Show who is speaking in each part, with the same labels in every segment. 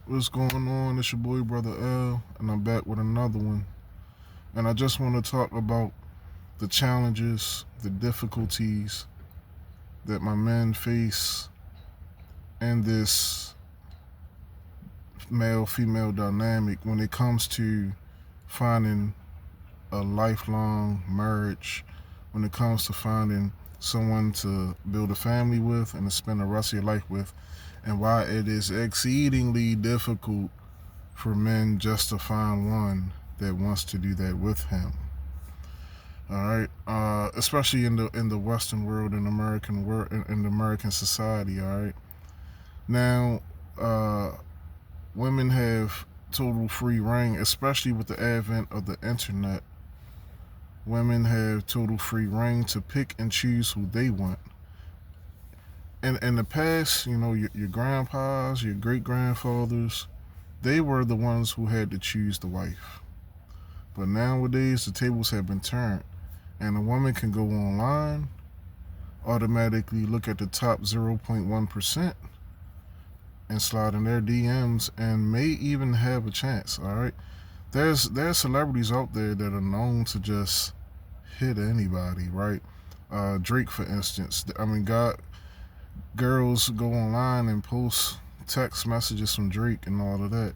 Speaker 1: What's going on? It's your boy, Brother L, and I'm back with another one. And I just want to talk about the challenges, the difficulties that my men face in this male female dynamic when it comes to finding a lifelong marriage, when it comes to finding someone to build a family with and to spend the rest of your life with, and why it is exceedingly difficult for men just to find one that wants to do that with him. All right, especially in the Western world, in American world, in the American society. All right, now uh, women have total free reign, especially with the advent of the internet. Women have total free reign to pick and choose who they want. And in the past, your grandpas, your great grandfathers, they were the ones who had to choose the wife. But nowadays, the tables have been turned, and a woman can go online, automatically look at the top 0.1%, and slide in their DMs, and may even have a chance. All right, there's celebrities out there that are known to just hit anybody. Right, Drake, for instance. I mean, God, girls go online and post text messages from Drake and all of that.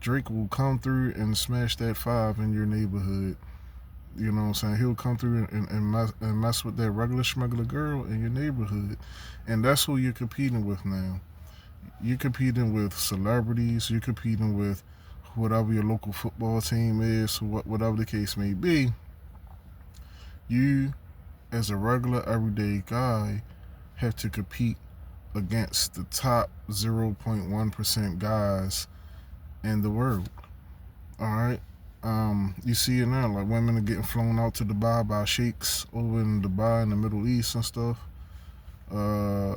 Speaker 1: Drake will come through and smash that five in your neighborhood. You know what I'm saying? He'll come through and mess with that regular schmegular girl in your neighborhood. And that's who you're competing with now. You're competing with celebrities. You're competing with whatever your local football team is, whatever the case may be. You, as a regular, everyday guy, have to compete against the top 0.1% guys in the world. All right. You see it now, like women are getting flown out to Dubai by sheikhs over in Dubai in the Middle East and stuff. Uh,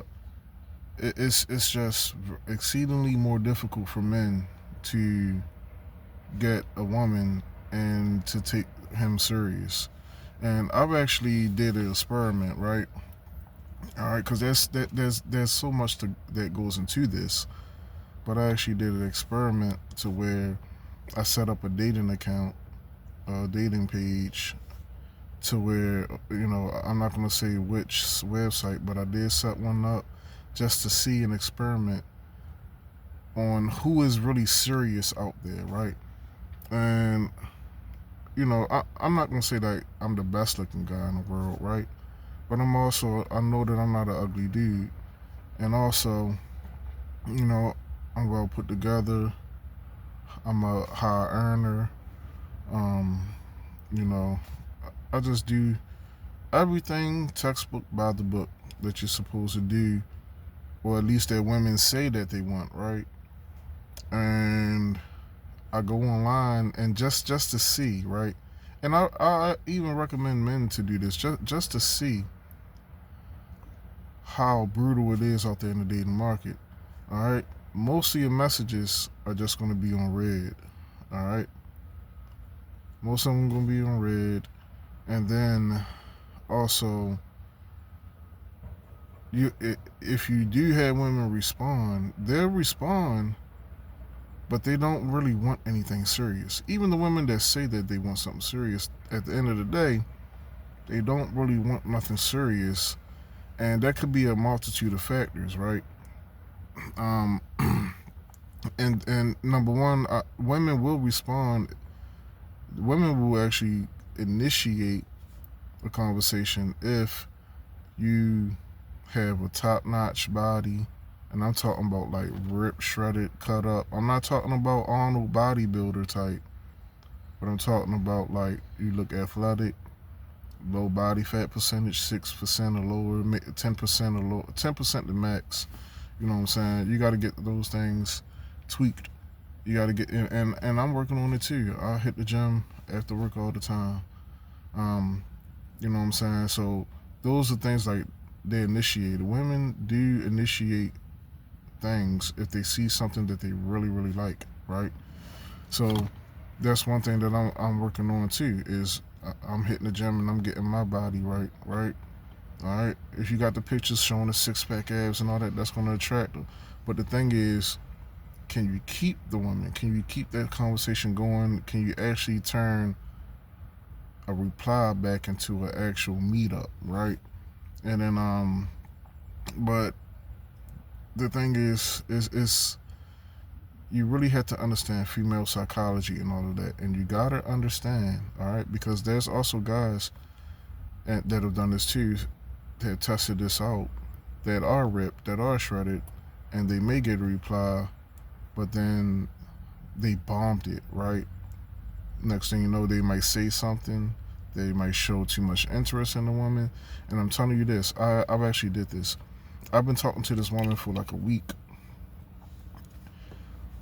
Speaker 1: it's just exceedingly more difficult for men to get a woman and to take him serious. And I've actually did an experiment, right? All right, because there's so much that goes into this. But I actually did an experiment to where I set up a dating account, a dating page, to where I'm not gonna say which website, but I did set one up just to see an experiment on who is really serious out there, right? And I'm not gonna say that I'm the best looking guy in the world, right? But I know that I'm not an ugly dude, and also, you know, I'm well put together. I'm a high earner. Um, you know, I just do everything textbook by the book that you're supposed to do, or at least that women say that they want, right? And I go online and just to see, right? And I even recommend men to do this just to see how brutal it is out there in the dating market. All right, most of your messages are just going to be on red. All right, most of them going to be on red, and then also if you do have women respond, they'll respond, but they don't really want anything serious. Even the women that say that they want something serious, at the end of the day, they don't really want nothing serious, and that could be a multitude of factors, right? Um, and number one, women will respond. Women will actually initiate a conversation if you have a top-notch body, and I'm talking about like ripped, shredded, cut up. I'm not talking about Arnold bodybuilder type, but I'm talking about like you look athletic, low body fat percentage, 6% or lower, 10% or lower, 10% the max. You know what I'm saying? You got to get those things tweaked. You got to get and I'm working on it too. I hit the gym after work all the time. Um, you know what I'm saying? So those are things like they initiate. Women do initiate things if they see something that they really really like, right? So that's one thing that I'm working on too. Is I'm hitting the gym and I'm getting my body right, right? All right. If you got the pictures showing the six pack abs and all that, that's going to attract them. But the thing is, can you keep the woman? Can you keep that conversation going? Can you actually turn a reply back into an actual meetup, right? And then but the thing is you really have to understand female psychology and all of that, and you gotta understand, all right, because there's also guys that have done this too, that have tested this out, that are ripped, that are shredded, and they may get a reply, but then they bombed it, right? Next thing you know, they might say something, they might show too much interest in the woman, and I'm telling you this, I've actually did this. I've been talking to this woman for like a week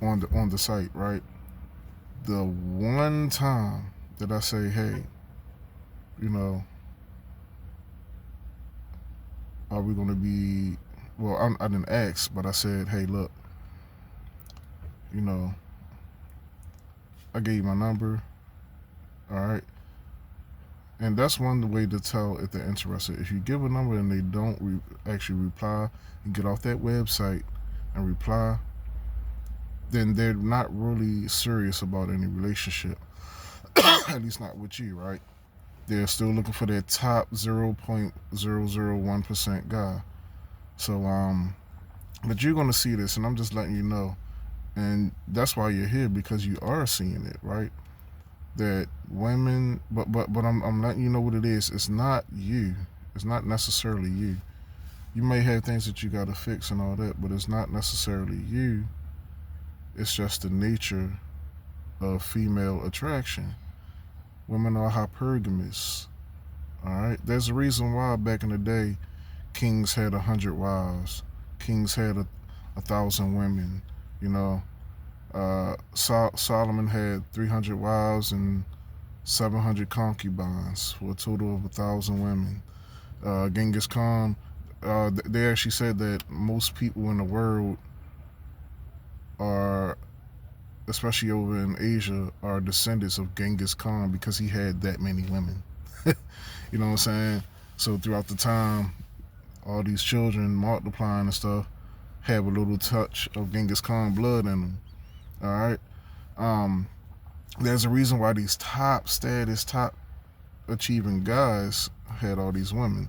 Speaker 1: on the site, right? The one time that I say, hey, you know, are we going to be? Well, I didn't ask, but I said, hey, look, you know, I gave you my number, all right. And that's one way to tell if they're interested. If you give a number and they don't actually reply, and get off that website and reply, then they're not really serious about any relationship. At least not with you, right? They're still looking for their top 0.001% guy. So, but you're gonna see this, and I'm just letting you know. And that's why you're here, because you are seeing it, right? That women, but I'm letting you know what it is. It's not you. It's not necessarily you. You may have things that you gotta fix and all that, but it's not necessarily you. It's just the nature of female attraction. Women are hypergamous. All right. There's a reason why back in the day, kings had 100 wives. Kings had 1,000 women. You know, Solomon had 300 wives and 700 concubines for a total of 1,000 women. Genghis Khan, they actually said that most people in the world are, especially over in Asia, are descendants of Genghis Khan because he had that many women. You know what I'm saying? So throughout the time, all these children multiplying and stuff have a little touch of Genghis Khan blood in them. All right. There's a reason why these top status, top achieving guys had all these women.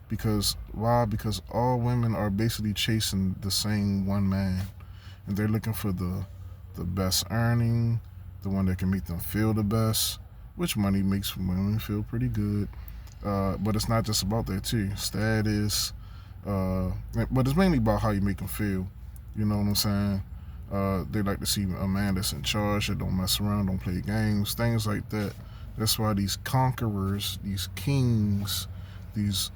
Speaker 1: Because why? Because all women are basically chasing the same one man, and they're looking for the best earning, the one that can make them feel the best, which money makes women feel pretty good. But it's not just about that too. Status, but it's mainly about how you make them feel. You know what I'm saying? They like to see a man that's in charge, that don't mess around, don't play games, things like that. That's why these conquerors, these kings, these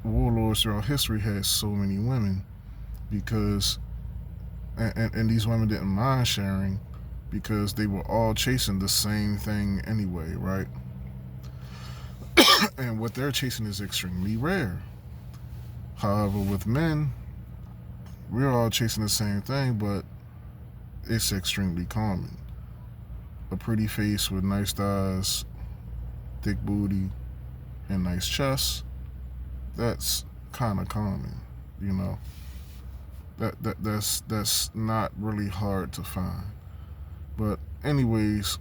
Speaker 1: warlords throughout history had so many women, because and these women didn't mind sharing, because they were all chasing the same thing anyway, right? And what they're chasing is extremely rare. However, with men, we're all chasing the same thing, but it's extremely common. A pretty face with nice thighs, thick booty, and nice chest, that's kind of common, you know. That's not really hard to find. But anyways,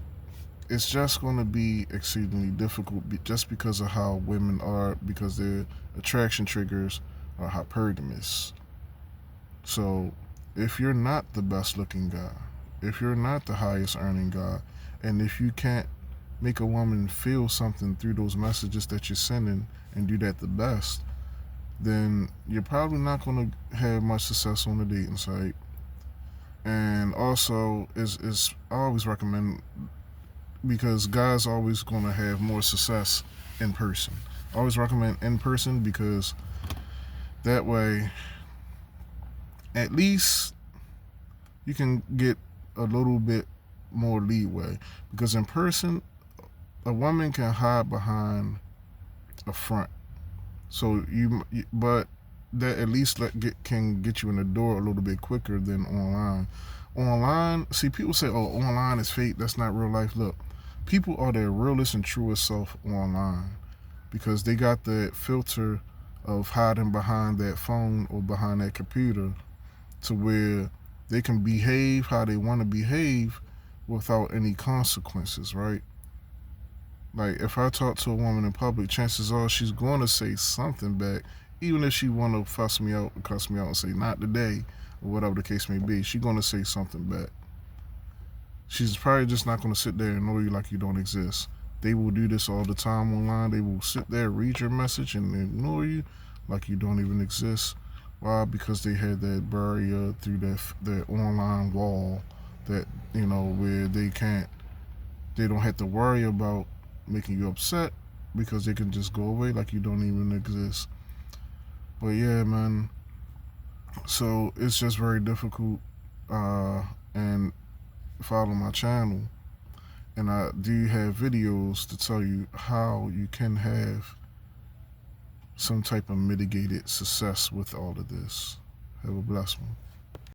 Speaker 1: it's just going to be exceedingly difficult just because of how women are, because their attraction triggers are hypergamous. So if you're not the best looking guy, if you're not the highest earning guy, and if you can't make a woman feel something through those messages that you're sending and do that the best, then you're probably not going to have much success on the dating site. And also, is I always recommend, because guys are always going to have more success in person. I always recommend in person, because that way, at least you can get a little bit more leeway. Because in person, a woman can hide behind a front. So but that at least can get you in the door a little bit quicker than online. Online, see, people say, "Oh, online is fake. That's not real life." Look, people are their realest and truest self online, because they got that filter of hiding behind that phone or behind that computer, to where they can behave how they want to behave without any consequences, right? Like if I talk to a woman in public, chances are she's going to say something back, even if she want to fuss me out, cuss me out, and say not today, or whatever the case may be. She's going to say something back. She's probably just not going to sit there and ignore you like you don't exist. They will do this all the time online. They will sit there, read your message, and ignore you like you don't even exist. Why? Because they had that barrier through that online wall that, where they don't have to worry about making you upset because they can just go away like you don't even exist. But yeah, man. So it's just very difficult. And follow my channel, and I do have videos to tell you how you can have some type of mitigated success with all of this. Have a blessed one.